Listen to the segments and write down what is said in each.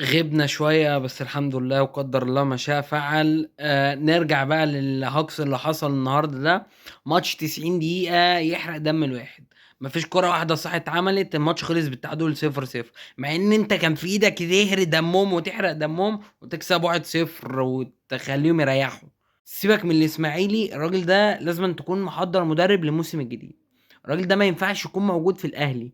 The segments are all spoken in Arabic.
غِبنا شوية بس الحمد لله وقدّر الله ما شاء فعل. نرجع بقى للهجص اللي حصل النهارده ده. ماتش 90 دقيقة يحرق دم الواحد. ما فيش كورة واحدة صح اتعملت، الماتش خلص بالتعادل 0-0، مع إن أنت كان في إيدك تهري دمهم وتحرق دمهم وتكسب 1-0 وتخلّيهم يريّحوا. سيبك من الإسماعيلي، الراجل ده لازمًا تكون محضّر مدرب للموسم الجديد. الراجل ده ما ينفعش يكون موجود في الأهلي.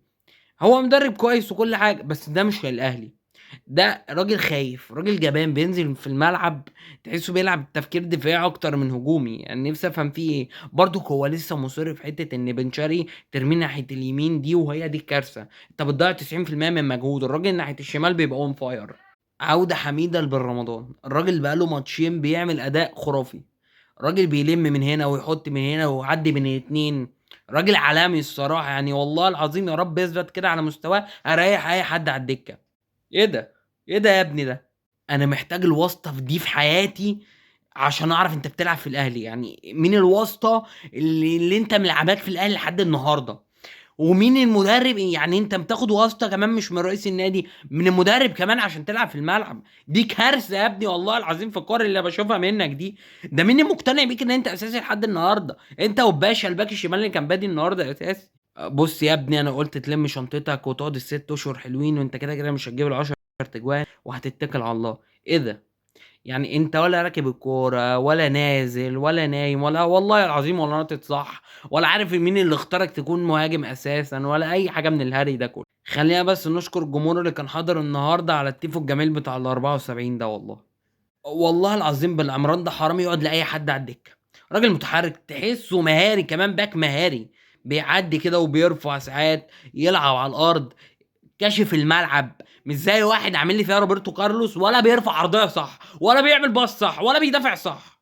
هو مدرب كويس وكل حاجة، بس ده مش للأهلي. ده راجل خايف، راجل جبان، بينزل في الملعب تحسه بيلعب تفكير دفاعي اكتر من هجومي. يعني نفسي افهم فيه ايه. برضك هو لسه مصر في حته ان بن شرقي ترميه ناحيه اليمين دي، وهي دي الكارثه. انت بتضيع 90% من مجهود الراجل ناحيه الشمال، بيبقى اون فاير. عوده حميده لبن رمضان، الراجل بقاله ماتشين بيعمل اداء خرافي. الراجل بيلم من هنا ويحط من هنا ويعدي من الاتنين. راجل عالمي الصراحه، يعني والله العظيم يا رب يثبت كده على مستواه اريح اي حد على الدكه. ايه ده؟ ايه ده يا ابني ده؟ انا محتاج الواسطه في دي في حياتي عشان اعرف انت بتلعب في الاهلي. يعني مين الواسطه اللي انت ملعباك في الاهلي لحد النهارده؟ ومين المدرب؟ يعني انت بتاخد واسطه كمان مش من رئيس النادي، من المدرب كمان عشان تلعب في الملعب. دي كارثه يا ابني والله العظيم في الكور اللي بشوفها منك دي. ده مين مقتنع بيك ان انت اساسي لحد النهارده؟ انت وباشا الباك الشمال اللي كان بادي النهارده اساسي. بص يا ابني، انا قلت تلم شنطتك وتقعد الست اشهر حلوين، وانت كده كده مش هتجيب العشر تجوان وهتتكل على الله. ايه ده؟ يعني انت ولا راكب الكوره ولا نازل ولا نايم ولا والله العظيم ولا ناطط صح، ولا عارف مين اللي اختارك تكون مهاجم اساسا ولا اي حاجه من الهري ده كله. خلينا بس نشكر الجمهور اللي كان حاضر النهارده على التيفو الجميل بتاع ال 74 ده. والله العظيم بالعمران ده حرامي يقعد لاي حد على الدكه. راجل متحرك تحسه مهاري، كمان باك مهاري. بيعدي كده وبيرفع ساعات، يلعب على الارض، كاشف الملعب. مش زي واحد عامل لي فيها روبرتو كارلوس، ولا بيرفع عرضيه صح ولا بيعمل باص صح ولا بيدافع صح.